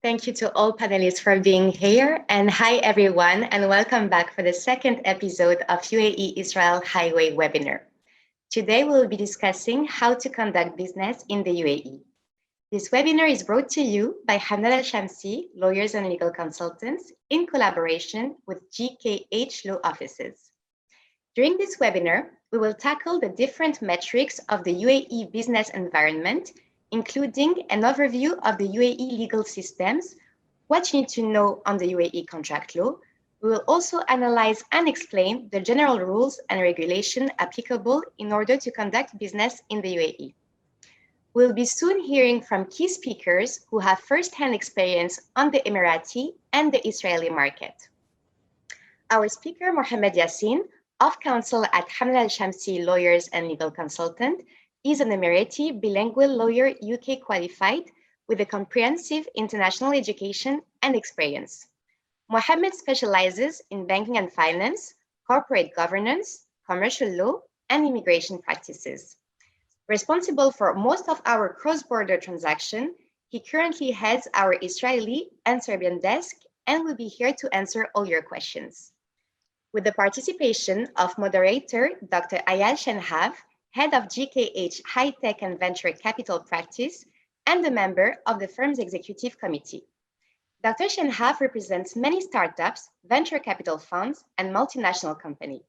Thank you to all panelists for being here. And hi, everyone, and welcome back for the second episode of UAE Israel Highway webinar. Today, we'll be discussing how to conduct business in the UAE. This webinar is brought to you by Hamad Al-Shamsi, lawyers and legal consultants, in collaboration with GKH Law Offices. During this webinar, we will tackle the different metrics of the UAE business environment, including an overview of the UAE legal systems, what you need to know on the UAE contract law. We will also analyze and explain the general rules and regulation applicable in order to conduct business in the UAE. We'll be soon hearing from key speakers who have first-hand experience on the Emirati and the Israeli market. Our speaker, Mohammed Yassin, of counsel at Hamad Al-Shamsi Lawyers and Legal Consultant, is an Emirati bilingual lawyer, UK qualified, with a comprehensive international education and experience. Mohammed specializes in banking and finance, corporate governance, commercial law, and immigration practices. Responsible for most of our cross-border transactions, he currently heads our Israeli and Serbian desk and will be here to answer all your questions. With the participation of moderator Dr. Ayal Shenhav, head of GKH High Tech and Venture Capital Practice, and a member of the firm's executive committee. Dr. Shenhav represents many startups, venture capital funds, and multinational companies.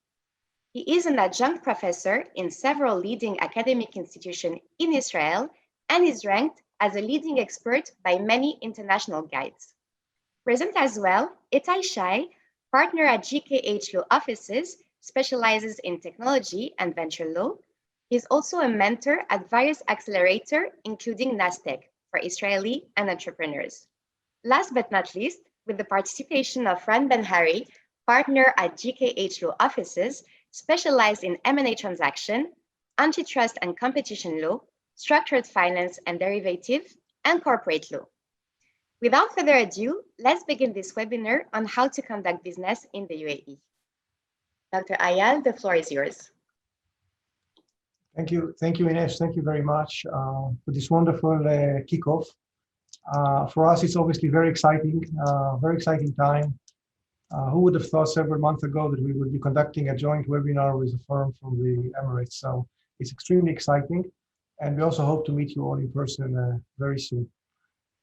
He is an adjunct professor in several leading academic institutions in Israel and is ranked as a leading expert by many international guides. Present as well, Itai Shai, partner at GKH Law Offices, specializes in technology and venture law. He is also a mentor at various accelerators, including NASDAQ, for Israeli and entrepreneurs. Last but not least, with the participation of Ran Ben-Hari, partner at GKH Law Offices, specialized in M&A transaction, antitrust and competition law, structured finance and derivative, and corporate law. Without further ado, let's begin this webinar on how to conduct business in the UAE. Dr. Ayal, the floor is yours. Thank you, Ines. Thank you very much for this wonderful kickoff. For us, it's obviously very exciting time. Who would have thought several months ago that we would be conducting a joint webinar with a firm from the Emirates? So it's extremely exciting. And we also hope to meet you all in person very soon.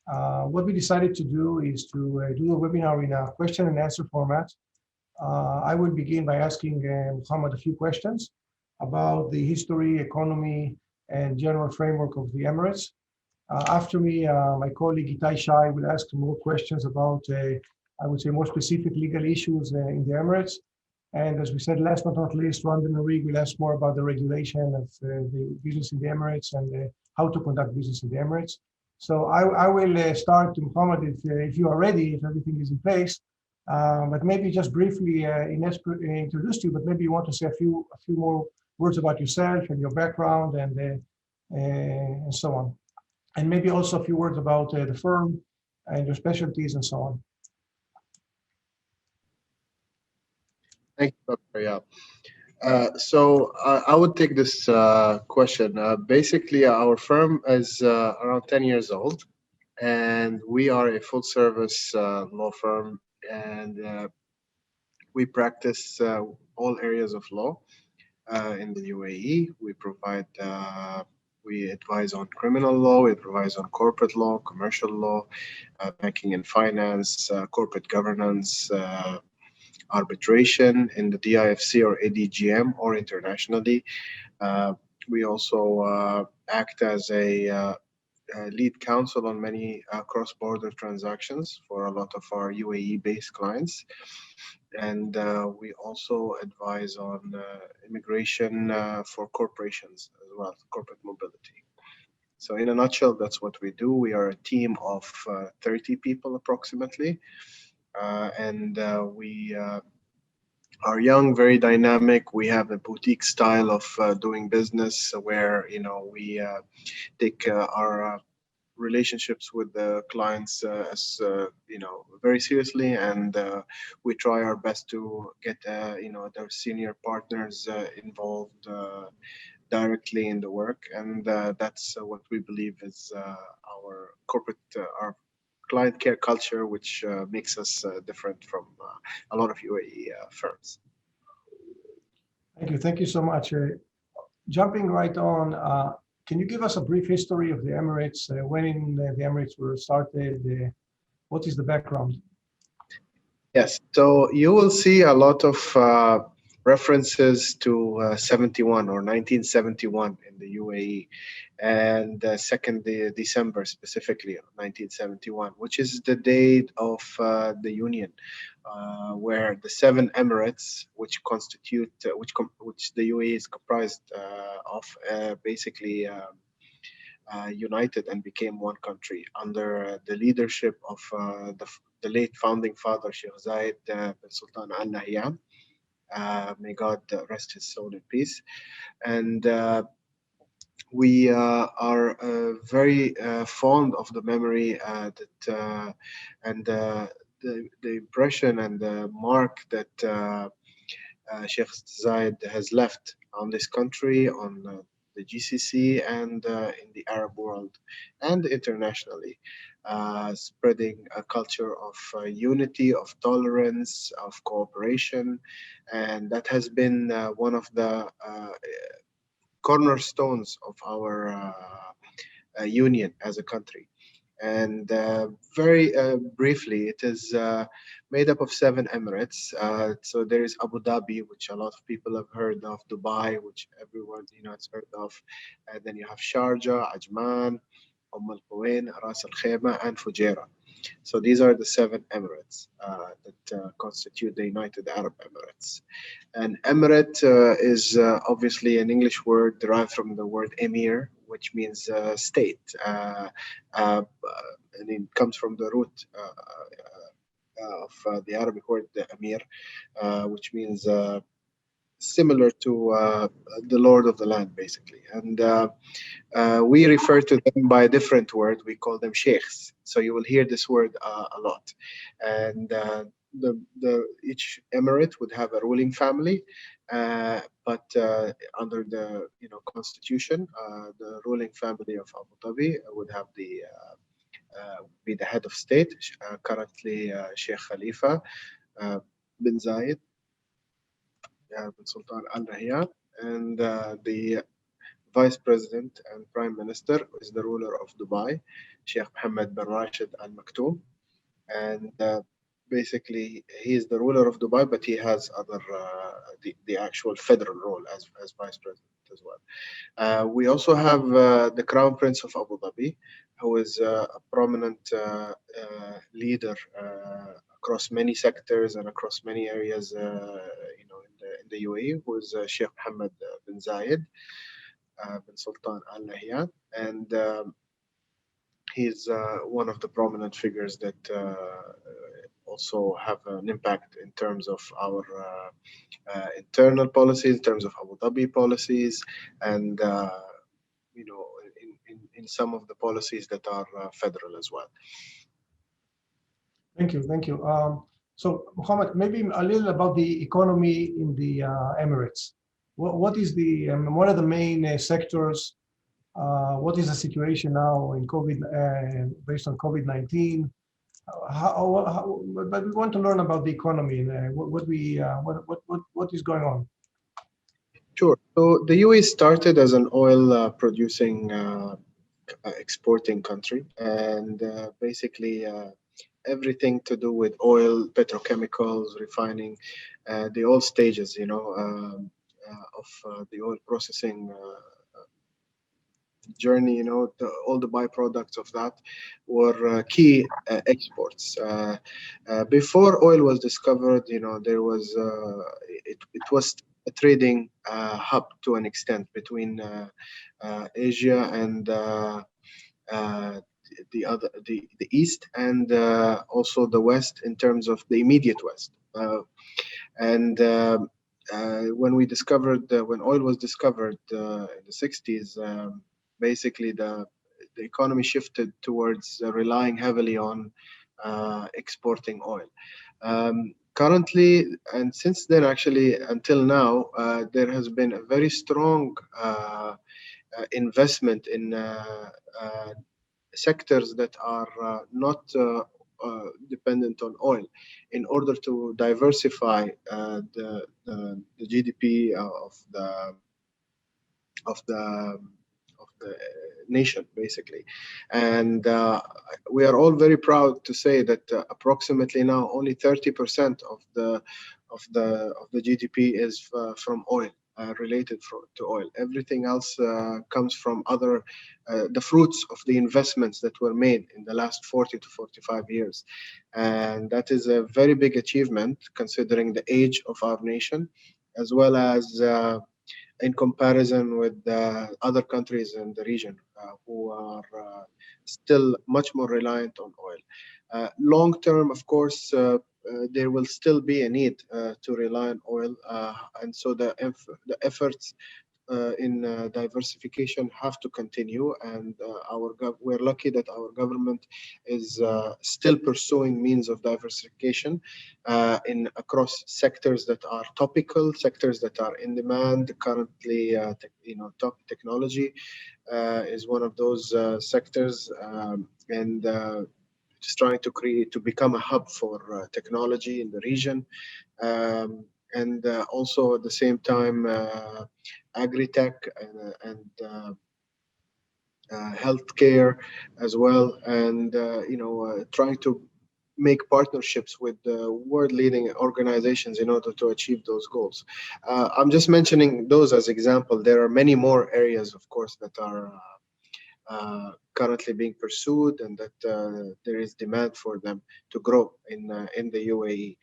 What we decided to do is to do a webinar in a question and answer format. I will begin by asking Mohammed a few questions about the history, economy, and general framework of the Emirates. After me, my colleague Itai Shai will ask more questions about I would say more specific legal issues in the Emirates. And as we said, last but not least, Ran Ben-Hari will ask more about the regulation of the business in the Emirates and how to conduct business in the Emirates. So I will start, Mohammed, if you are ready, if everything is in place. But maybe just briefly, Ines introduced you, but maybe you want to say a few more words about yourself and your background and so on. And maybe also a few words about the firm and your specialties and so on. Thank you, Dr. Ayal. So I would take this question. Basically, our firm is around 10 years old, and we are a full-service law firm, and we practice all areas of law in the UAE. We advise on criminal law, we advise on corporate law, commercial law, banking and finance, corporate governance, arbitration in the DIFC or ADGM or internationally. We also act as a lead counsel on many cross-border transactions for a lot of our UAE-based clients. And we also advise on immigration for corporations as well, corporate mobility. So in a nutshell, that's what we do. We are a team of 30 people approximately. And we are young, very dynamic. We have a boutique style of doing business where, we take our relationships with the clients as very seriously, and we try our best to get their senior partners involved directly in the work, and that's what we believe is our client care culture, which makes us different from a lot of UAE firms. Thank you so much. Jumping right on, can you give us a brief history of the Emirates? When the Emirates were started? What is the background? Yes, so you will see a lot of references to 71 or 1971 in the UAE, and 2nd December specifically of 1971, which is the date of the Union, where the 7 Emirates, which constitute, which the UAE is comprised of, basically united and became one country under the leadership of the late founding father Sheikh Zayed bin Sultan Al Nahyan. May God rest his soul in peace. And we are very fond of the memory and the impression and the mark that Sheikh Zayed has left on this country, on the GCC, and in the Arab world and internationally, spreading a culture of unity, of tolerance, of cooperation. And that has been one of the cornerstones of our union as a country. And very briefly, it is made up of 7 Emirates. So there is Abu Dhabi, which a lot of people have heard of, Dubai, which everyone has heard of, and then you have Sharjah, Ajman, Al Quwain, Ras Al Khaimah, and Fujairah. So these are the 7 Emirates that constitute the United Arab Emirates. And emirate is obviously an English word derived from the word emir, which means state. And it comes from the root of the Arabic word the emir, which means similar to the lord of the land, basically. And we refer to them by a different word. We call them sheikhs. So you will hear this word a lot. And each emirate would have a ruling family, but under the constitution, the ruling family of Abu Dhabi would have be the head of state. Currently, Sheikh Khalifa bin Zayed bin Sultan Al Nahyan, and the Vice President and Prime Minister is the ruler of Dubai, Sheikh Mohammed bin Rashid Al Maktoum. And basically, he is the ruler of Dubai, but he has other the actual federal role as Vice President as well. We also have the Crown Prince of Abu Dhabi, who is a prominent leader across many sectors and across many areas, in the UAE, who is Sheikh Mohammed bin Zayed bin Sultan Al Nahyan, and he's one of the prominent figures that also have an impact in terms of our internal policies, in terms of Abu Dhabi policies, and in some of the policies that are federal as well. Thank you. So, Mohammed, maybe a little about the economy in the Emirates. What are the main sectors? What is the situation now in COVID, based on COVID-19? But we want to learn about the economy and what is going on. Sure. So the UAE started as an oil producing exporting country, and basically everything to do with oil, petrochemicals, refining, the all stages, of the oil processing journey. All the byproducts of that were key exports. Before oil was discovered, there was it was a trading hub to an extent between Asia and the east, and also the west, in terms of the immediate west. And when oil was discovered in the 60s, basically the economy shifted towards relying heavily on exporting oil. Currently, and since then, actually until now, there has been a very strong investment in sectors that are not dependent on oil, in order to diversify the GDP of the of the nation, basically. And we are all very proud to say that approximately now only 30% of the GDP is from oil. Related to oil. Everything else comes from other, the fruits of the investments that were made in the last 40 to 45 years. And that is a very big achievement considering the age of our nation, as well as in comparison with other countries in the region who are still much more reliant on oil. Long term, of course, there will still be a need to rely on oil, and so the efforts in diversification have to continue, and we're lucky that our government is still pursuing means of diversification in across sectors that are topical, sectors that are in demand currently. Top technology is one of those sectors, and just trying to create to become a hub for technology in the region, and also at the same time agri-tech and healthcare as well, and trying to make partnerships with world-leading organizations in order to achieve those goals. I'm just mentioning those as example. There are many more areas, of course, that are currently being pursued, and that there is demand for them to grow in the UAE.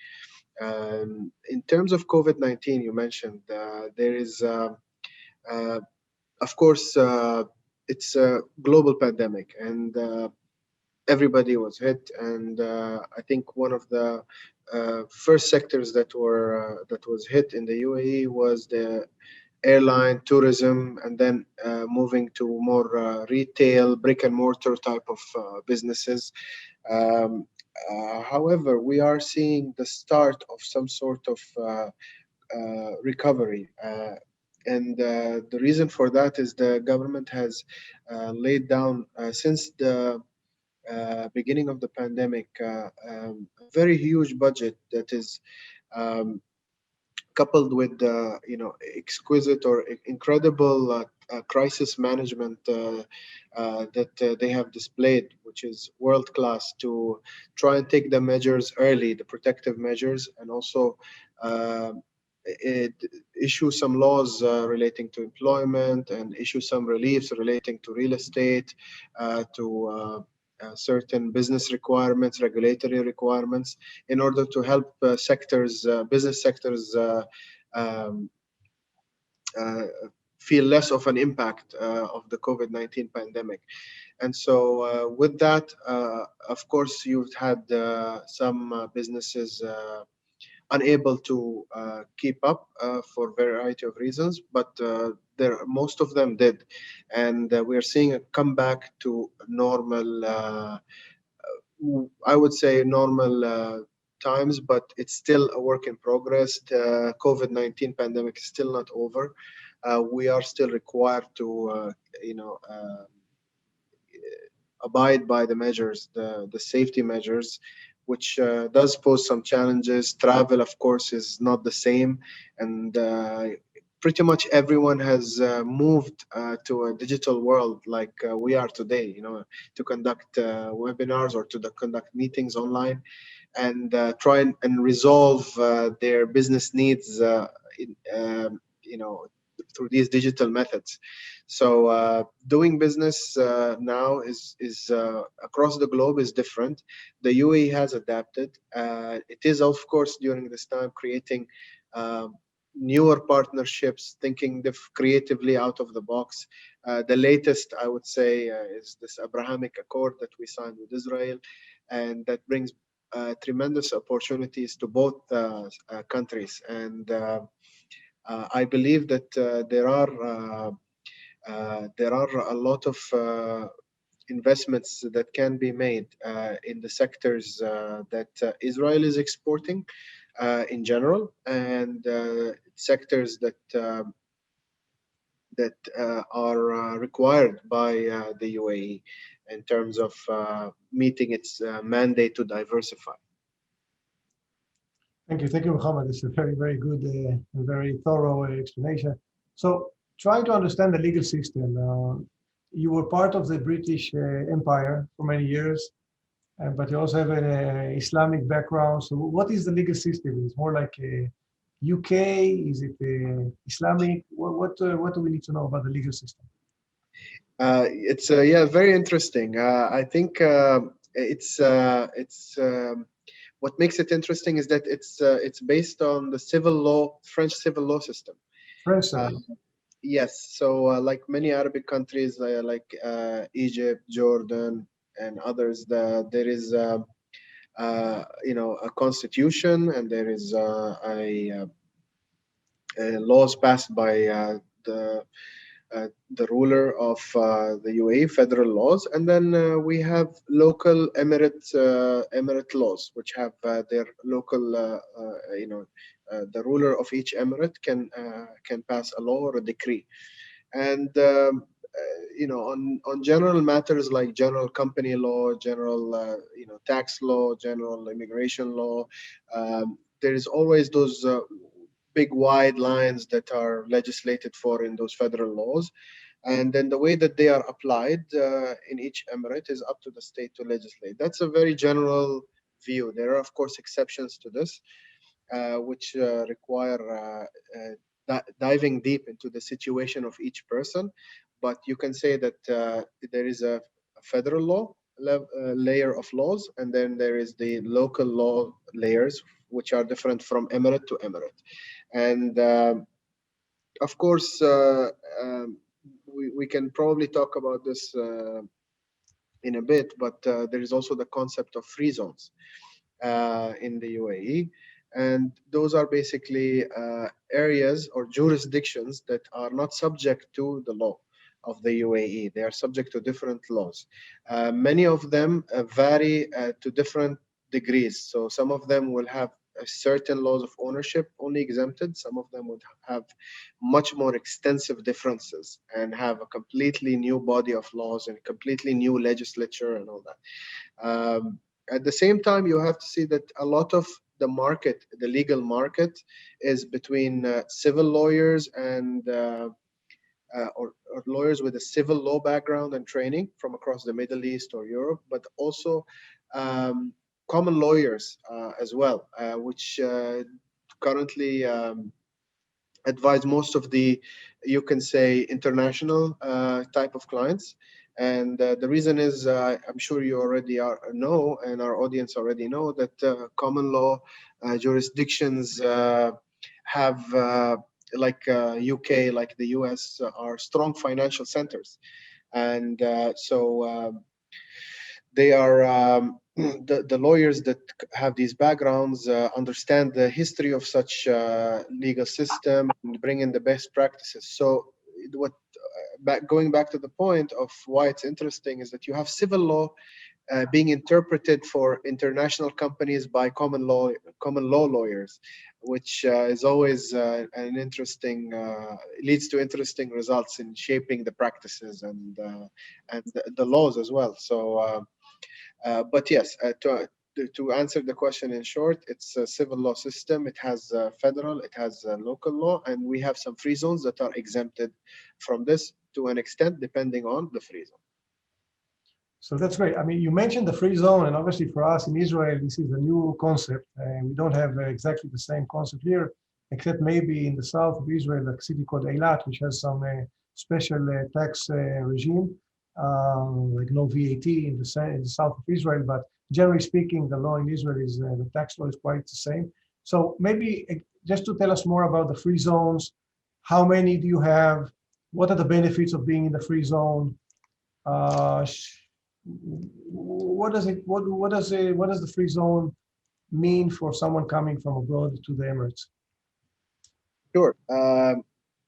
In terms of COVID-19, you mentioned there is, of course, it's a global pandemic, and everybody was hit. And I think one of the first sectors that was hit in the UAE was the airline, tourism, and then moving to more retail, brick and mortar type of businesses. Um, However, we are seeing the start of some sort of recovery. And the reason for that is the government has laid down, since the beginning of the pandemic, a very huge budget that is um, coupled with exquisite or incredible crisis management that they have displayed, which is world class, to try and take the measures early, the protective measures, and also uh, it, issue some laws relating to employment, and issue some reliefs relating to real estate, to certain business requirements, regulatory requirements, in order to help business sectors um, uh, feel less of an impact of the COVID-19 pandemic. And so, with that, of course, you've had some businesses unable to keep up for a variety of reasons, but most of them did. And we're seeing a comeback to normal. I would say normal times, but it's still a work in progress. The COVID-19 pandemic is still not over. We are still required to, abide by the measures, the safety measures, which does pose some challenges. Travel, of course, is not the same, and pretty much everyone has moved to a digital world like we are today. To conduct webinars or to conduct meetings online, and try and resolve their business needs, in, through these digital methods. So doing business now is across the globe is different. The UAE has adapted. It is, of course, during this time creating newer partnerships, thinking creatively out of the box. The latest, I would say, is this Abrahamic Accord that we signed with Israel, and that brings tremendous opportunities to both countries. And I believe that there are a lot of investments that can be made in the sectors that Israel is exporting in general, and sectors that are required by the UAE. in terms of meeting its mandate to diversify. Thank you, Muhammad. It's a very, very good and very thorough explanation. So, trying to understand the legal system, you were part of the British Empire for many years, but you also have an Islamic background. So, what is the legal system? Is it more like a UK? Is it Islamic? What do we need to know about the legal system? It's yeah, very interesting. I think it's what makes it interesting is that it's based on the civil law, French civil law system. French Uh, civil. yes, so like many Arabic countries, like Egypt, Jordan, and others, there is a constitution, and there is laws passed by the ruler of the UAE, federal laws, and then we have local emirate laws, which have their local, the ruler of each emirate can pass a law or a decree, and on general matters like general company law, general tax law, general immigration law, there is always those big wide lines that are legislated for in those federal laws, and then the way that they are applied in each emirate is up to the state to legislate. That's a very general view. There are of course exceptions to this, which require diving deep into the situation of each person, but you can say that there is a federal law layer of laws, and then there is the local law layers, which are different from emirate to emirate. And of course, we can probably talk about this in a bit, but there is also the concept of free zones in the UAE. And those are basically areas or jurisdictions that are not subject to the law of the UAE. They are subject to different laws. Many of them vary to different degrees. So some of them will have certain laws of ownership only exempted. Some of them would have much more extensive differences and have a completely new body of laws and completely new legislature and all that. At the same time, you have to see that a lot of the market, the legal market, is between civil lawyers and or lawyers with a civil law background and training from across the Middle East or Europe, but also common lawyers as well, which currently advise most of the, you can say, international type of clients. And the reason is, I'm sure you already know, and our audience already know, that common law jurisdictions have, like UK, like the US, are strong financial centers. And so they are the lawyers that have these backgrounds understand the history of such legal system and bring in the best practices. So what going back to the point of why it's interesting is that you have civil law being interpreted for international companies by common law lawyers, which is always an interesting leads to interesting results in shaping the practices and the laws as well. So but yes, to answer the question in short, it's a civil law system. It has federal, it has local law, and we have some free zones that are exempted from this to an extent, depending on the free zone. So that's great. I mean, you mentioned the free zone, and obviously for us in Israel, this is a new concept, and we don't have exactly the same concept here, except maybe in the south of Israel, a city called Eilat, which has some special tax regime, like no VAT in the south of Israel. But generally speaking, the law in Israel is the tax law is quite the same. So maybe just to tell us more about the free zones, how many do you have? What are the benefits of being in the free zone? What does the free zone mean for someone coming from abroad to the Emirates? Sure.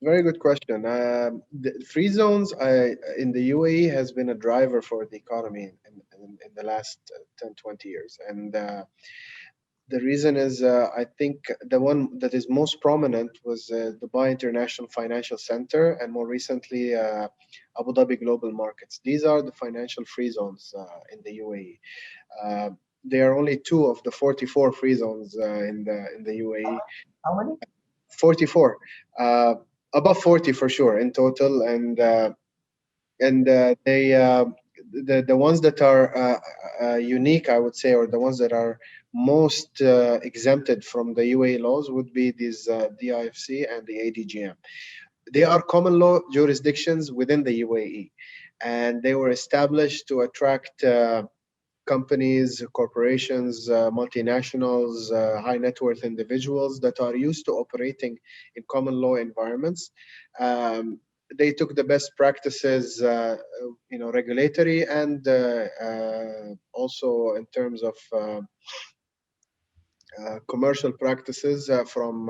Very good question. The free zones in the UAE has been a driver for the economy in the last 10, 20 years. And The reason is, I think the one that is most prominent was Dubai International Financial Center, and more recently, Abu Dhabi Global Markets. These are the financial free zones in the UAE. Uh, there are only two of the 44 free zones in the UAE. How many? 44, uh, above 40 for sure in total, and they the ones that are unique, I would say, or the ones that are most exempted from the UAE laws would be these DIFC and the ADGM. They are common law jurisdictions within the UAE, and they were established to attract companies, corporations, multinationals, high net worth individuals that are used to operating in common law environments. Um, they took the best practices, regulatory and also in terms of commercial practices from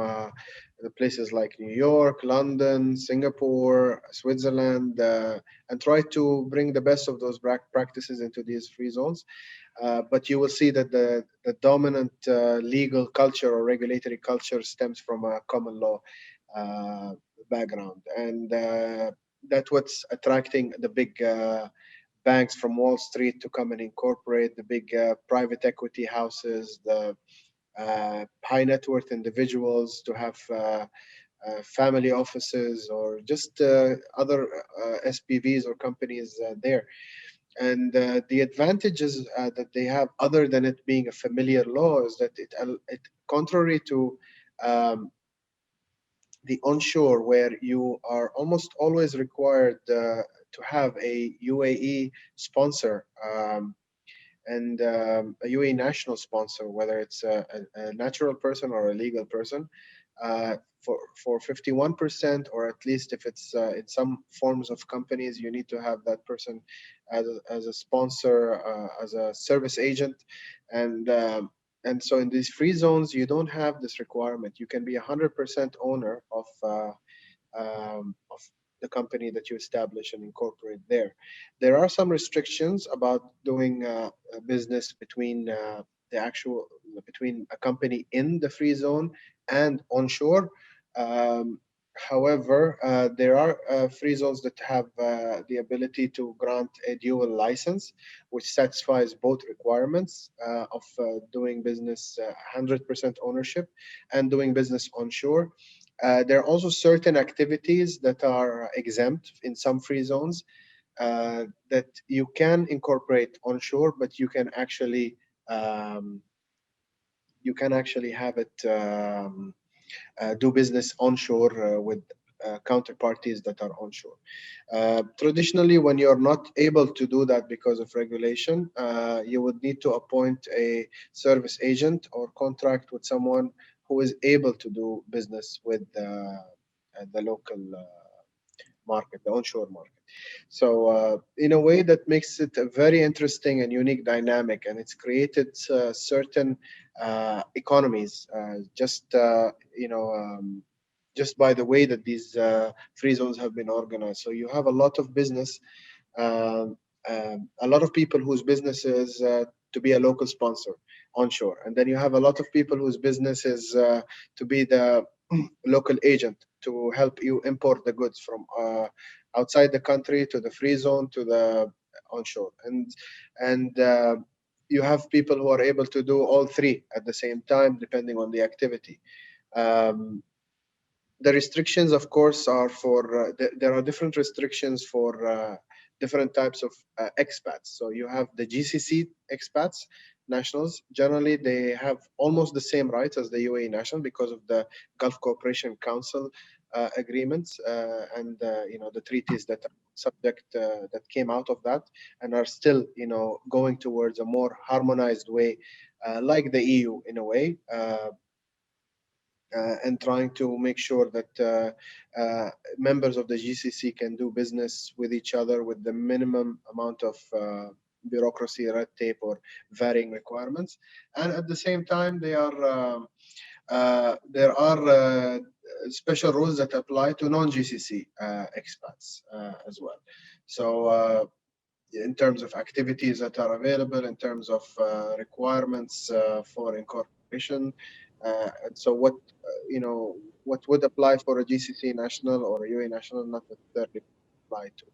the places like New York, London, Singapore, Switzerland, and try to bring the best of those practices into these free zones. But you will see that the dominant legal culture or regulatory culture stems from a common law uh, background. And that's what's attracting the big banks from Wall Street to come and incorporate, the big private equity houses, the high net worth individuals to have family offices or just other SPVs or companies there. And the advantages that they have, other than it being a familiar law, is that it contrary to the onshore, where you are almost always required to have a UAE sponsor. And a UAE national sponsor, whether it's a natural person or a legal person, uh, for 51%, or at least if it's in some forms of companies, you need to have that person as a sponsor, as a service agent, and and so in these free zones, you don't have this requirement. You can be 100% owner of the company that you establish and incorporate there. There are some restrictions about doing business between the actual between a company in the free zone and onshore. Um, However, there are free zones that have the ability to grant a dual license, which satisfies both requirements of doing business 100% ownership and doing business onshore. There are also certain activities that are exempt in some free zones that you can incorporate onshore, but um, you can actually have it do business onshore with counterparties that are onshore. Traditionally, when you're not able to do that because of regulation, you would need to appoint a service agent or contract with someone who is able to do business with the local market, the onshore market. So, in a way, that makes it a very interesting and unique dynamic, and it's created certain economies just by the way that these free zones have been organized. So you have a lot of business, um, a lot of people whose business is to be a local sponsor onshore, and then you have a lot of people whose business is to be the local agent to help you import the goods from outside the country to the free zone to the onshore, and you have people who are able to do all three at the same time, depending on the activity. Um, the restrictions, of course, are for there are different restrictions for different types of expats. So you have the GCC expats, nationals. Generally, they have almost the same rights as the UAE national because of the Gulf Cooperation Council agreements and the treaties that are subject that came out of that and are still going towards a more harmonized way, like the EU in a way. And trying to make sure that members of the GCC can do business with each other with the minimum amount of bureaucracy, red tape, or varying requirements. And at the same time, there are special rules that apply to non-GCC expats as well. So in terms of activities that are available, in terms of requirements for incorporation corporation. And so what would apply for a GCC national or a UAE national not necessarily apply to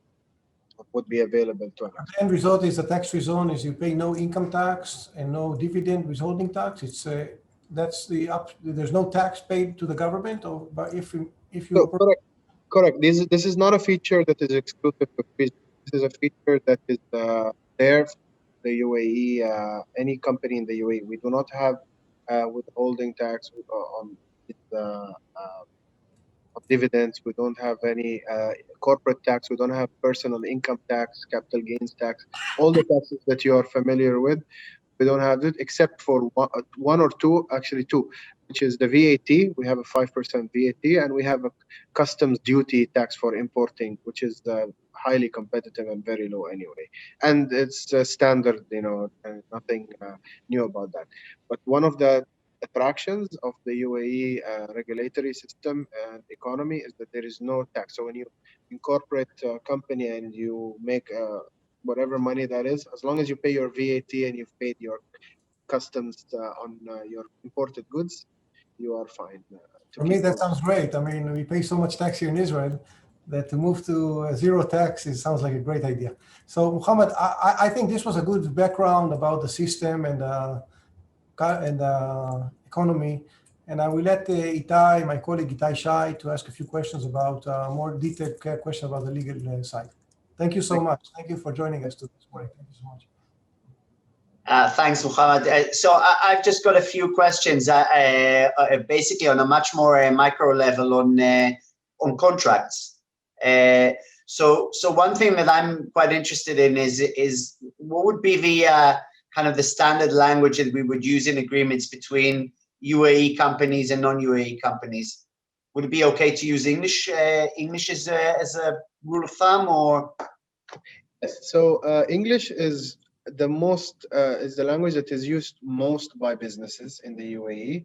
what would be available to an The end result is the tax-free zone is you pay no income tax and no dividend withholding tax. It's that's the up. There's no tax paid to the government, or but if you So operate. correct, correct. This is not a feature that is exclusive to Fiji. This is a feature that is there for the UAE. Any company in the UAE, we do not have withholding tax on its, of dividends. We don't have any corporate tax. We don't have personal income tax, capital gains tax, all the taxes that you are familiar with. We don't have it except for one or two, actually two, which is the VAT. We have a 5% VAT, and we have a customs duty tax for importing, which is highly competitive and very low anyway. And it's standard, and nothing new about that. But one of the attractions of the UAE regulatory system and economy is that there is no tax. So when you incorporate a company and you make whatever money that is, as long as you pay your VAT and you've paid your customs on your imported goods, you are fine to For me, keep that going. sounds great. I mean, we pay so much tax here in Israel that to move to zero tax sounds like a great idea. So, Muhammad, I think this was a good background about the system and economy. And I will let Itai, my colleague Itai Shai, to ask a few questions about more detailed questions about the legal side. Thank you so Thank much. Thank you for joining us this morning. Thank you so much. Thanks, Muhammad. So I've just got a few questions, basically on a much more micro level on contracts. So one thing that I'm quite interested in is what would be the kind of the standard language that we would use in agreements between UAE companies and non-UAE companies? Would it be okay to use English as a rule of thumb, or? So English is the language that is used most by businesses in the UAE,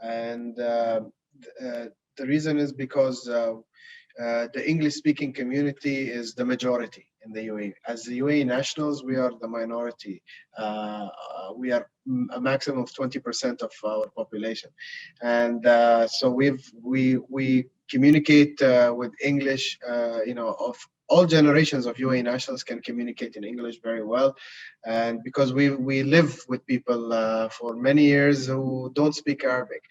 and the reason is because the English-speaking community is the majority in the UAE. As the UAE nationals, we are the minority. We are a maximum of 20% of our population, and so we communicate with English. Of all generations of UAE nationals can communicate in English very well, and because we live with people for many years who don't speak Arabic.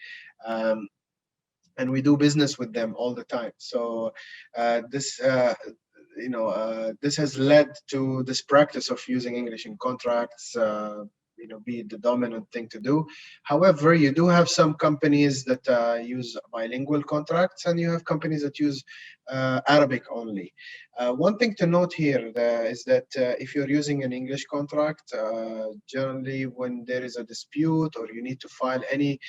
And we do business with them all the time. So this has led to this practice of using English in contracts. Be the dominant thing to do. However, you do have some companies that use bilingual contracts, and you have companies that use Arabic only. One thing to note here is that if you're using an English contract, generally when there is a dispute or you need to file any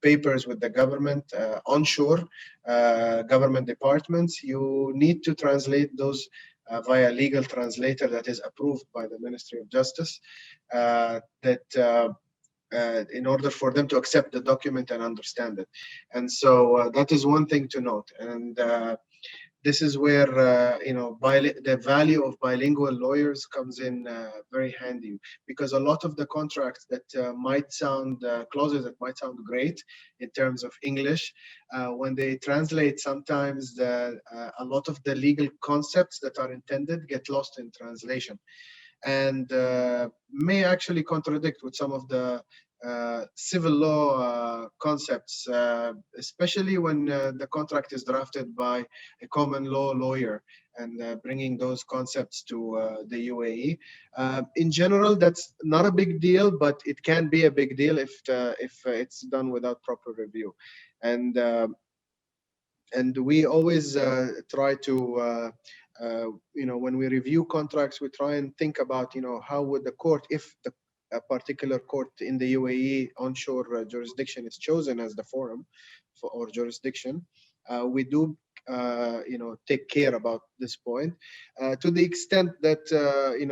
papers with the government, onshore government departments, you need to translate those via legal translator that is approved by the Ministry of Justice, in order for them to accept the document and understand it. And so that is one thing to note. And this is where the value of bilingual lawyers comes in very handy, because a lot of the contracts that might sound clauses that might sound great in terms of English, when they translate, sometimes a lot of the legal concepts that are intended get lost in translation, and may actually contradict with some of the civil law concepts, especially when the contract is drafted by a common law lawyer, and bringing those concepts to the UAE. In general, that's not a big deal, but it can be a big deal if it's done without proper review. And we always try to when we review contracts, we try and think about how would the court, if a particular court in the UAE onshore jurisdiction is chosen as the forum for or jurisdiction, we do take care about this point to the extent that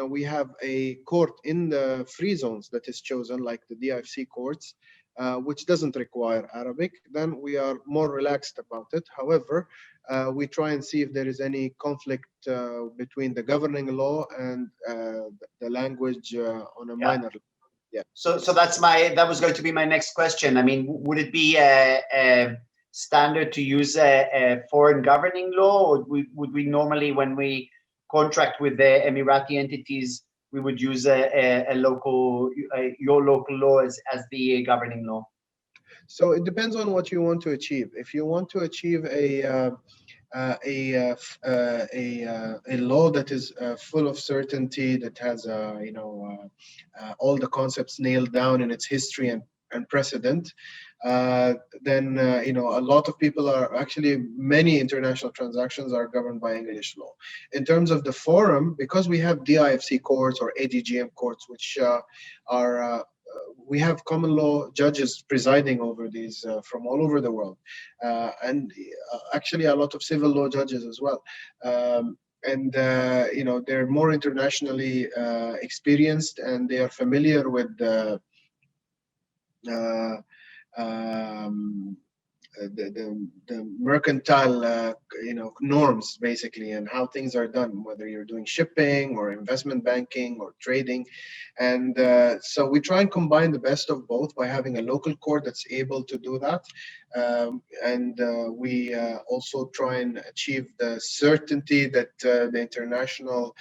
we have a court in the free zones that is chosen, like the DIFC courts, which doesn't require Arabic. Then we are more relaxed about it. However, we try and see if there is any conflict between the governing law and the language on a minor level. So that was going to be my next question. I mean, would it be standard to use a foreign governing law, or would we normally, when we contract with the Emirati entities, we would use a local, your local law as the governing law? So it depends on what you want to achieve. If you want to achieve a law that is full of certainty, that has all the concepts nailed down in its history and precedent, then a lot of people are actually, many international transactions are governed by English law. In terms of the forum, because we have DIFC courts or ADGM courts, which are we have common law judges presiding over these from all over the world, and actually a lot of civil law judges as well. They're more internationally experienced, and they are familiar with the mercantile norms, basically, and how things are done, whether you're doing shipping or investment banking or trading. And so we try and combine the best of both by having a local court that's able to do that. We also try and achieve the certainty that the international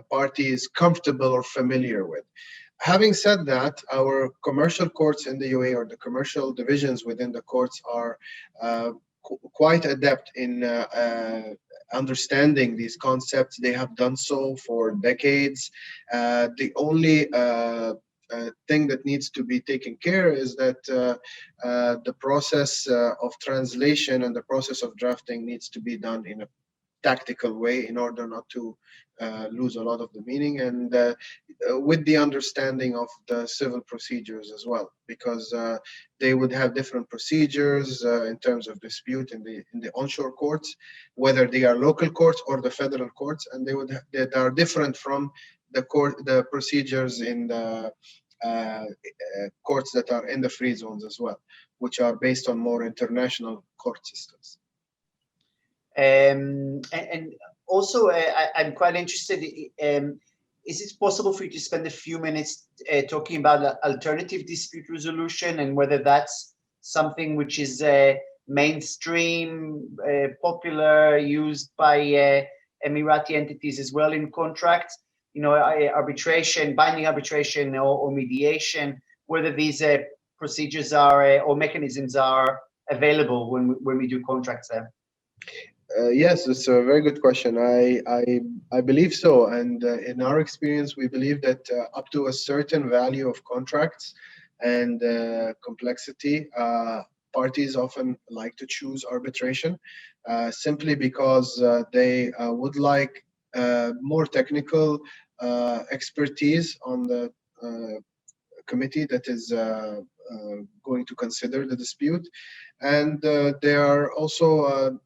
party is comfortable or familiar with. Having said that, our commercial courts in the UAE, or the commercial divisions within the courts, are quite adept in understanding these concepts. They have done so for decades. The only thing that needs to be taken care is that the process of translation and the process of drafting needs to be done in a tactical way in order not to lose a lot of the meaning, and with the understanding of the civil procedures as well, because they would have different procedures in terms of dispute in the onshore courts, whether they are local courts or the federal courts, and they are different from the procedures in the courts that are in the free zones as well, which are based on more international court systems. And also, I'm quite interested, is it possible for you to spend a few minutes talking about alternative dispute resolution, and whether that's something which is mainstream, popular, used by Emirati entities as well in contracts? Arbitration, binding arbitration, or mediation, whether these procedures are or mechanisms are available when we do contracts there? Yes, it's a very good question. I believe so, and in our experience, we believe that up to a certain value of contracts and complexity, parties often like to choose arbitration, simply because they would like more technical expertise on the committee that is going to consider the dispute, and they are also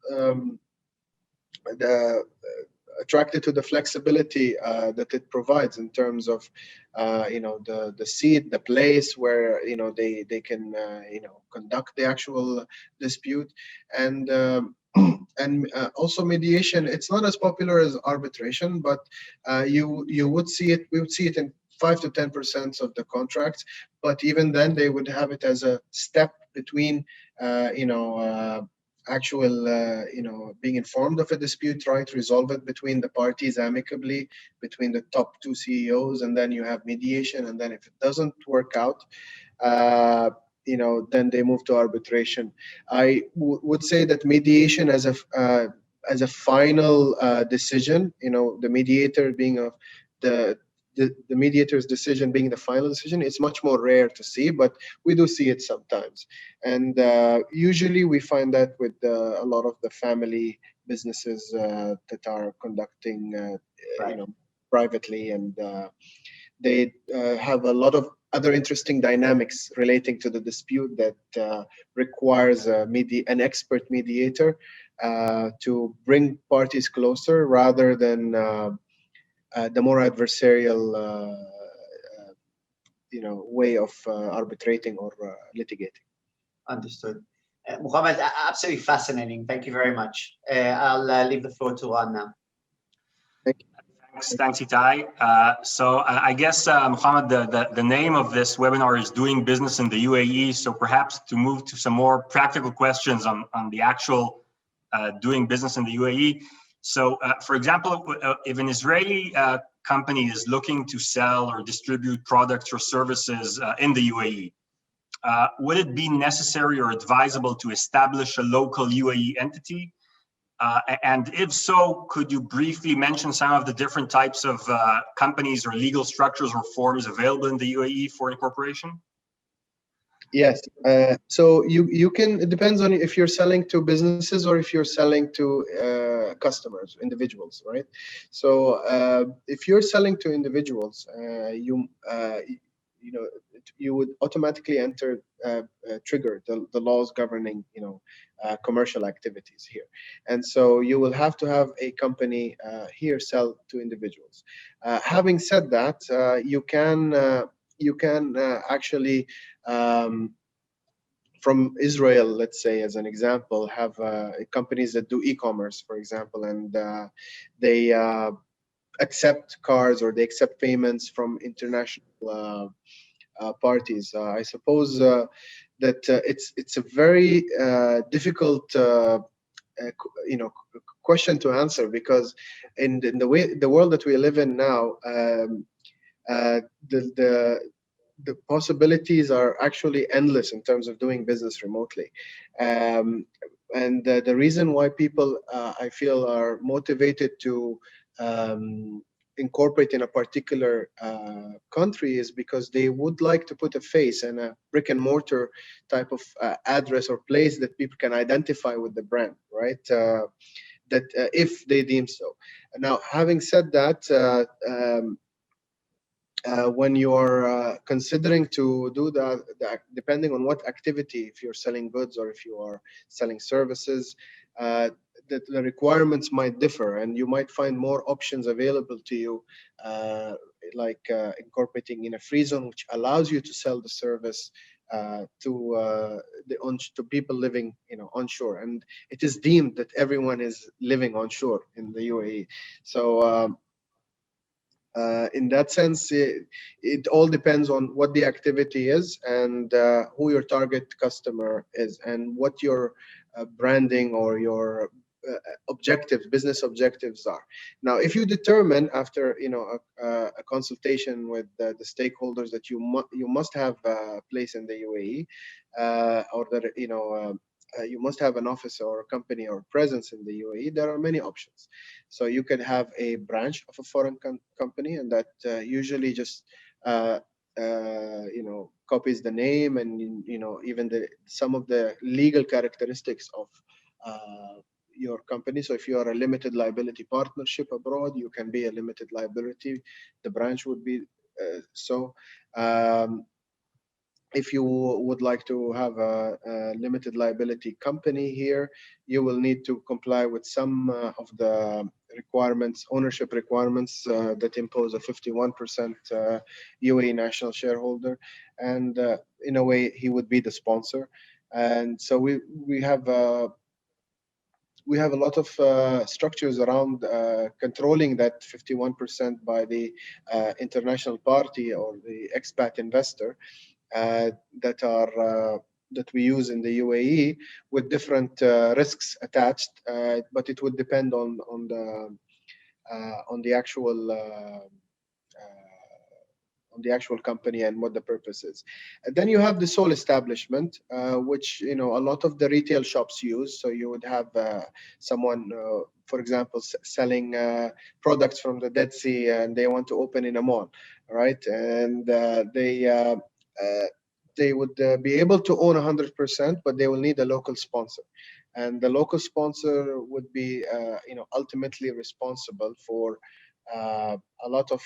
attracted to the flexibility that it provides in terms of the seat, the place where they can conduct the actual dispute, and also mediation. It's not as popular as arbitration, but we would see it in 5 to 10% of the contracts, but even then they would have it as a step between being informed of a dispute, trying to resolve it between the parties amicably, between the top two CEOs, and then you have mediation, and then if it doesn't work out, then they move to arbitration. I would say that mediation as a final decision, the mediator being the mediator's decision being the final decision, is much more rare to see, but we do see it sometimes. And usually we find that with a lot of the family businesses that are conducting privately, and they have a lot of other interesting dynamics relating to the dispute that requires an expert mediator to bring parties closer, rather than the more adversarial way of arbitrating or litigating. Understood. Mohammed, absolutely fascinating. Thank you very much. I'll leave the floor to Ron now. Thank you. Thanks, Itai. I guess, Mohammed, the name of this webinar is Doing Business in the UAE. So perhaps to move to some more practical questions on the actual doing business in the UAE. So, for example, if an Israeli company is looking to sell or distribute products or services in the UAE, would it be necessary or advisable to establish a local UAE entity? And if so, could you briefly mention some of the different types of companies or legal structures or forms available in the UAE for incorporation? Yes. So you can, it depends on if you're selling to businesses or if you're selling to customers, individuals, right? So if you're selling to individuals, you know, you would automatically trigger the laws governing, commercial activities here. And so you will have to have a company here sell to individuals. Having said that, you can actually from Israel, let's say, as an example, have companies that do e-commerce, for example, and they accept cards or they accept payments from international parties. I suppose that it's a very difficult question to answer, because in the world that we live in now, the possibilities are actually endless in terms of doing business remotely. And the reason why people, I feel, are motivated to incorporate in a particular country is because they would like to put a face and a brick and mortar type of address or place that people can identify with the brand, right? That if they deem so. Now, having said that, when you're considering to do that, depending on what activity, if you're selling goods or if you are selling services, the requirements might differ, and you might find more options available to you, like incorporating in a free zone, which allows you to sell the service to people living, onshore, and it is deemed that everyone is living onshore in the UAE. So. In that sense, it all depends on what the activity is and who your target customer is and what your branding or your business objectives are. Now, if you determine after a consultation with the stakeholders that you must have a place in the UAE, or that you must have an office or a company or presence in the UAE, there are many options. So you can have a branch of a foreign company, and that usually just copies the name and even some of the legal characteristics of your company. So if you are a limited liability partnership abroad, you can be a limited liability. The branch would be so. If you would like to have a limited liability company here, you will need to comply with some of the requirements, ownership requirements that impose a 51% UAE national shareholder, and in a way he would be the sponsor. And so we have a lot of structures around controlling that 51% by the international party or the expat investor. That we use in the UAE with different risks attached, but it would depend on the actual company and what the purpose is. And then you have the sole establishment, which a lot of the retail shops use. So you would have someone, for example, selling products from the Dead Sea, and they want to open in a mall, right? And they would be able to own 100%, but they will need a local sponsor, and the local sponsor would be, ultimately responsible for a lot of,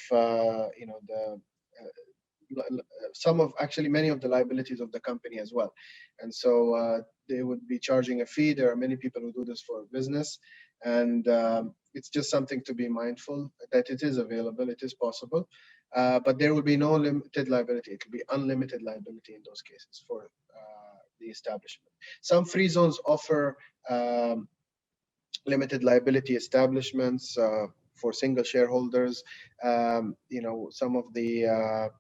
many of the liabilities of the company as well. And so they would be charging a fee. There are many people who do this for business, and it's just something to be mindful that it is available, it is possible. But there will be no limited liability. It will be unlimited liability in those cases for the establishment. Some free zones offer limited liability establishments. for single shareholders. Some of the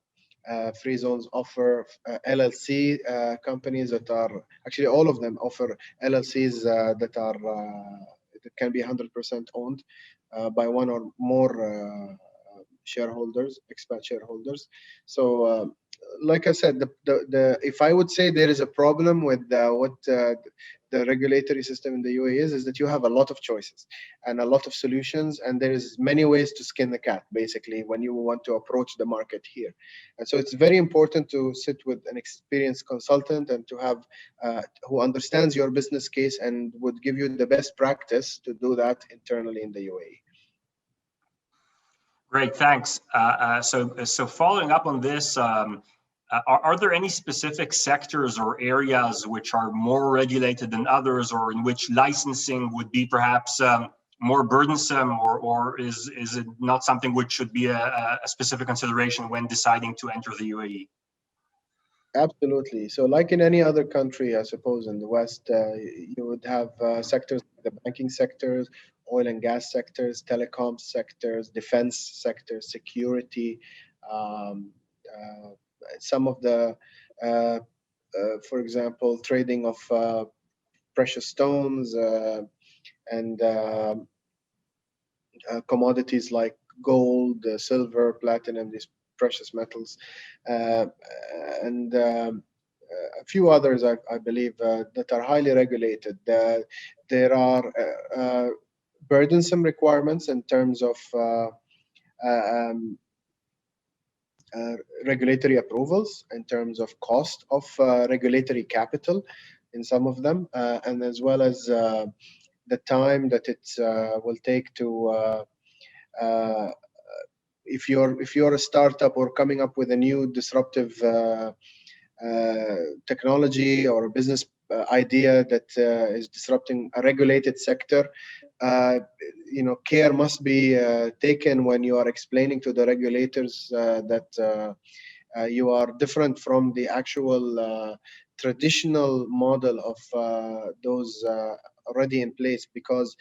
free zones offer LLC companies that are actually all of them offer LLCs that can be 100% owned by one or more shareholders, expat shareholders. So, like I said, if I would say there is a problem with what the regulatory system in the UAE is that you have a lot of choices and a lot of solutions, and there is many ways to skin the cat, basically, when you want to approach the market here. And so it's very important to sit with an experienced consultant and to have who understands your business case and would give you the best practice to do that internally in the UAE. Great, thanks. So following up on this, are there any specific sectors or areas which are more regulated than others, or in which licensing would be perhaps more burdensome, or is it not something which should be a specific consideration when deciding to enter the UAE? Absolutely. So like in any other country, I suppose in the West, you would have sectors, the banking sectors, oil and gas sectors, telecom sectors, defense sectors, security, some of the, for example, trading of precious stones and commodities like gold, silver, platinum, these precious metals, and a few others, I believe, that are highly regulated. There are burdensome requirements in terms of regulatory approvals, in terms of cost of regulatory capital in some of them, and as well as the time that it will take to if you're a startup or coming up with a new disruptive technology or a business idea that is disrupting a regulated sector, care must be taken when you are explaining to the regulators that you are different from the actual traditional model of those already in place, because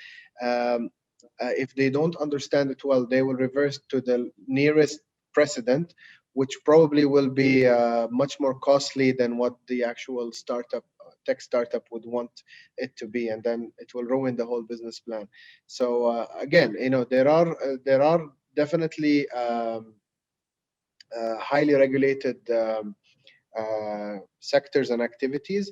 if they don't understand it well, they will reverse to the nearest precedent, which probably will be much more costly than what the actual tech startup would want it to be, and then it will ruin the whole business plan. So again, there are definitely highly regulated sectors and activities,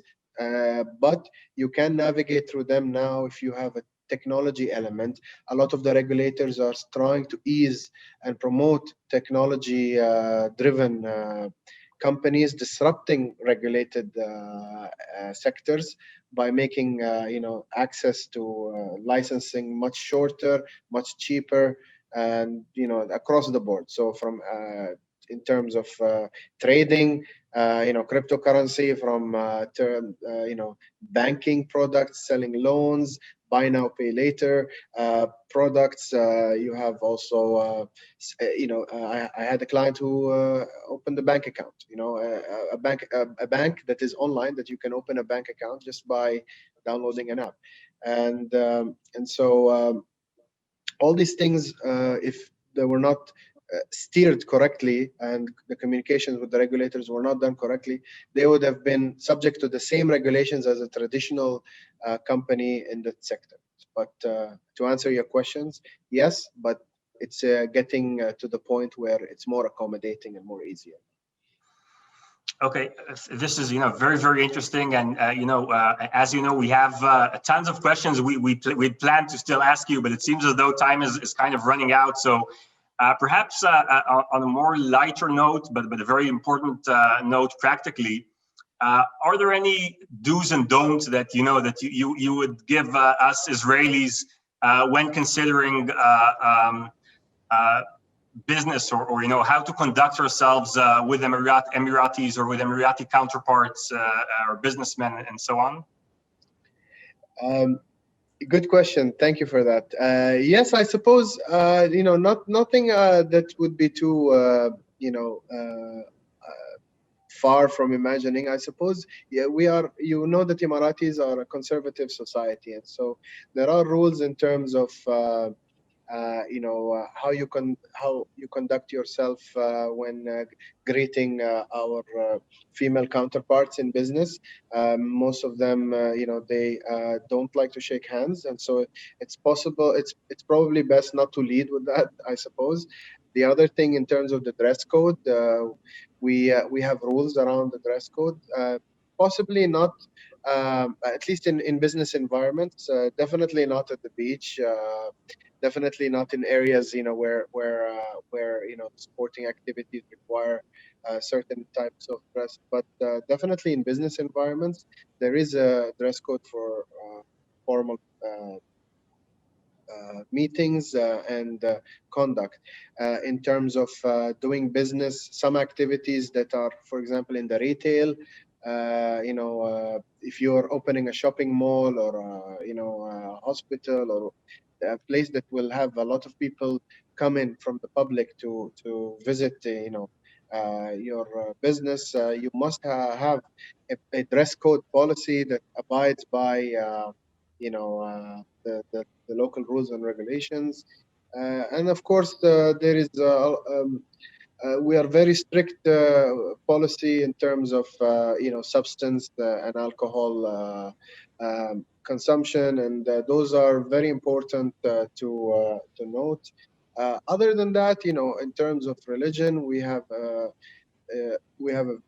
but you can navigate through them now if you have a technology element. A lot of the regulators are trying to ease and promote technology-driven companies disrupting regulated sectors by making access to licensing much shorter, much cheaper, and across the board. So from in terms of trading, cryptocurrency, from banking products, selling loans, buy now, pay later products. You have also, I had a client who opened a bank account. A bank that is online, that you can open a bank account just by downloading an app, and so all these things, if they were not steered correctly and the communications with the regulators were not done correctly, they would have been subject to the same regulations as a traditional company in that sector. But to answer your questions, yes, but it's getting to the point where it's more accommodating and more easier. Okay, this is very, very interesting, and as you know, we have tons of questions we plan to still ask you, but it seems as though time is kind of running out. So perhaps on a more lighter note, but a very important note practically, are there any do's and don'ts that you would give us Israelis when considering business, or how to conduct ourselves with Emiratis or with Emirati counterparts or businessmen and so on? Good question. Thank you for that. Yes, I suppose nothing that would be too far from imagining. I suppose we are. That Emiratis are a conservative society, and so there are rules in terms of how you conduct yourself when greeting our female counterparts in business. Most of them, they don't like to shake hands, and so it's possible. It's probably best not to lead with that, I suppose. The other thing in terms of the dress code, we have rules around the dress code. Possibly not, at least in business environments. Definitely not at the beach. Definitely not in areas where sporting activities require certain types of dress. But definitely in business environments, there is a dress code for formal meetings and conduct. In terms of doing business, some activities that are, for example, in the retail, if you're opening a shopping mall or a hospital or a place that will have a lot of people come in from the public to visit, your business, you must have a dress code policy that abides by the local rules and regulations. And of course, there is we are very strict policy in terms of substance and alcohol consumption, and those are very important to note. Other than that, in terms of religion, we have a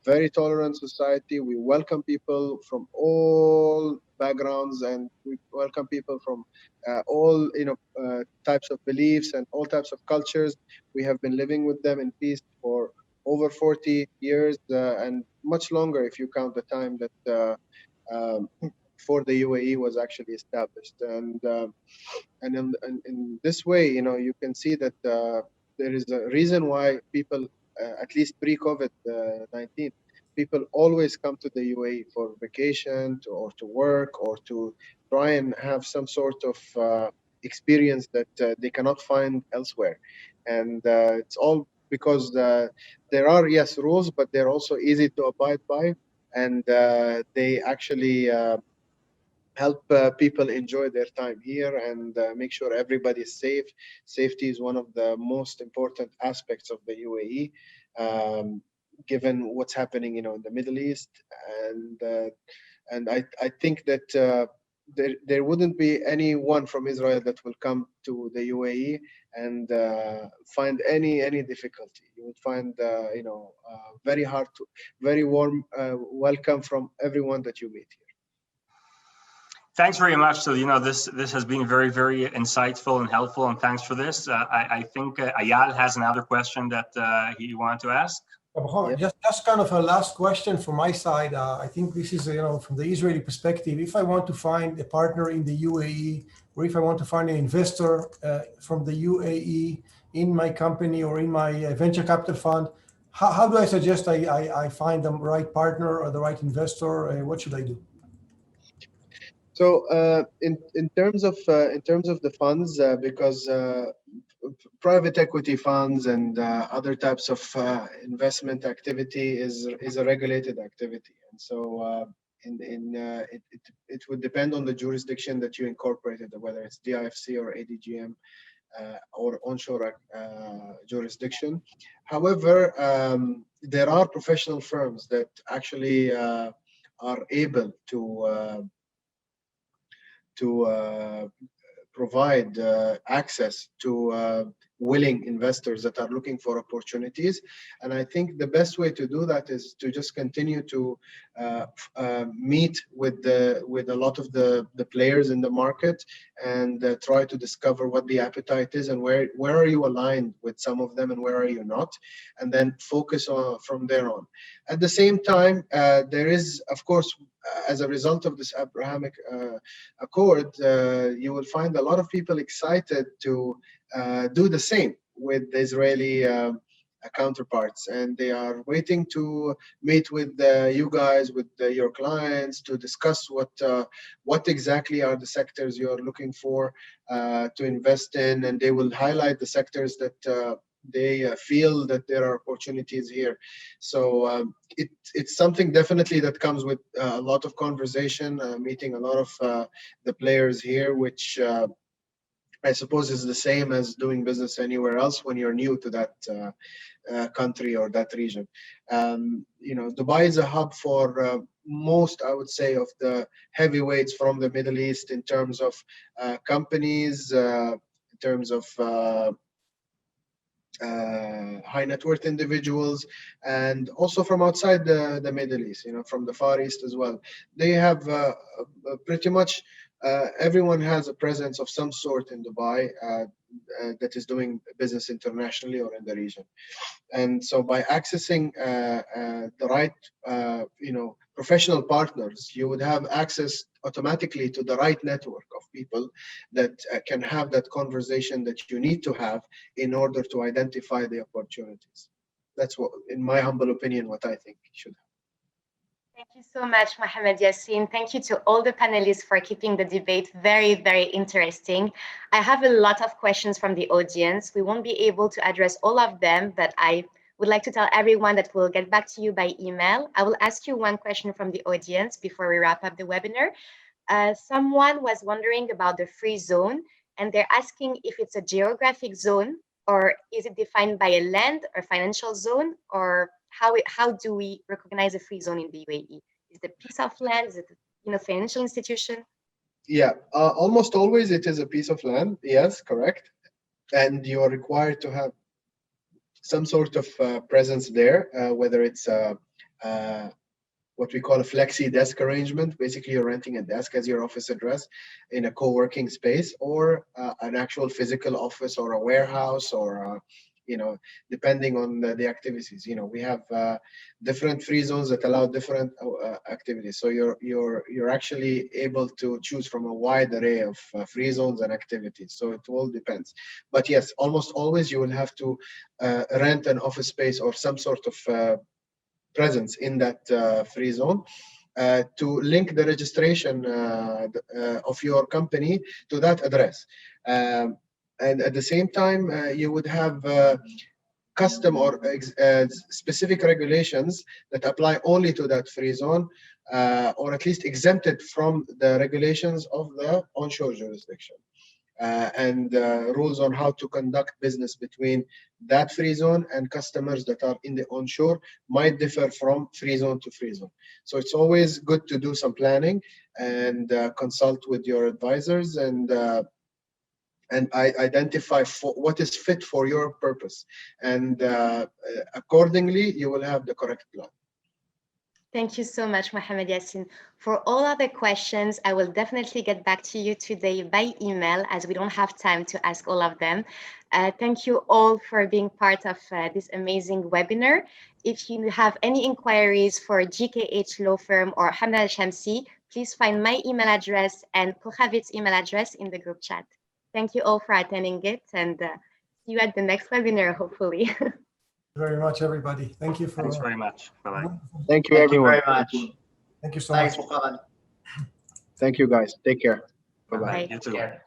very tolerant society. We welcome people from all backgrounds, and we welcome people from all types of beliefs and all types of cultures. We have been living with them in peace for over 40 years and much longer if you count the time that before the UAE was actually established. And in this way, you can see that there is a reason why people, at least pre-COVID-19, people always come to the UAE for vacation or to work or to try and have some sort of experience that they cannot find elsewhere. And it's all because there are, yes, rules, but they're also easy to abide by. And they actually help people enjoy their time here and make sure everybody is safe. Safety is one of the most important aspects of the UAE, given what's happening, in the Middle East. And I think that there wouldn't be anyone from Israel that will come to the UAE and find any difficulty. You would find, very warm welcome from everyone that you meet here. Thanks very much. So, this has been very, very insightful and helpful, and thanks for this. I think Ayal has another question that he wanted to ask. Just kind of a last question from my side. I think this is, from the Israeli perspective, if I want to find a partner in the UAE, or if I want to find an investor from the UAE in my company or in my venture capital fund, how do I suggest I find the right partner or the right investor? What should I do? So in terms of the funds, because private equity funds and other types of investment activity is a regulated activity, and so it would depend on the jurisdiction that you incorporated, whether it's DIFC or ADGM or onshore jurisdiction. However, there are professional firms that actually are able to provide access to willing investors that are looking for opportunities. And I think the best way to do that is to just continue to meet with a lot of the players in the market and try to discover what the appetite is and where are you aligned with some of them and where are you not, and then focus on from there on. At the same time, there is, of course, as a result of this Abrahamic Accord, you will find a lot of people excited to do the same with the Israeli counterparts, and they are waiting to meet with you guys, with your clients, to discuss what exactly are the sectors you're looking for to invest in, and they will highlight the sectors that they feel that there are opportunities here. So it's something definitely that comes with a lot of conversation, meeting a lot of the players here, which I suppose is the same as doing business anywhere else when you're new to that country or that region. Dubai is a hub for most, I would say, of the heavyweights from the Middle East in terms of companies, in terms of high net worth individuals, and also from outside the Middle East, from the Far East as well. They have pretty much everyone has a presence of some sort in Dubai that is doing business internationally or in the region. And so by accessing the right, professional partners, you would have access automatically to the right network of people that can have that conversation that you need to have in order to identify the opportunities. That's what, in my humble opinion, what I think should happen. Thank you so much, Mohammed Yassin. Thank you to all the panelists for keeping the debate very, very interesting. I have a lot of questions from the audience. We won't be able to address all of them, but I would like to tell everyone that we'll get back to you by email. I will ask you one question from the audience before we wrap up the webinar. Someone was wondering about the free zone, and they're asking if it's a geographic zone, or is it defined by a land or financial zone, or how do we recognize a free zone in the UAE? Is it a piece of land? Is it a financial institution? Yeah, almost always it is a piece of land. Yes, correct. And you are required to have some sort of presence there, whether it's what we call a Flexi desk arrangement. Basically, you're renting a desk as your office address in a co-working space, or an actual physical office, or a warehouse, or depending on the activities. We have different free zones that allow different activities. So you're actually able to choose from a wide array of free zones and activities. So it all depends. But yes, almost always you will have to rent an office space or some sort of presence in that free zone to link the registration of your company to that address. And at the same time, you would have custom or specific regulations that apply only to that free zone, or at least exempted from the regulations of the onshore jurisdiction. And rules on how to conduct business between that free zone and customers that are in the onshore might differ from free zone to free zone. So it's always good to do some planning and consult with your advisors and identify what is fit for your purpose. And accordingly, you will have the correct plan. Thank you so much, Mohammed Yassin. For all other questions, I will definitely get back to you today by email, as we don't have time to ask all of them. Thank you all for being part of this amazing webinar. If you have any inquiries for GKH Law Firm or Hamad Al-Shamsi, please find my email address and Kohavit's email address in the group chat. Thank you all for attending it, and see you at the next webinar, hopefully. Very much, everybody. Thank you for. Thanks very much. Bye-bye. Thank you, Thank everyone. you very much. Thank you so Thanks, much. Mohammed. Thank you, guys. Take care. Bye-bye. Bye. You too. Take care.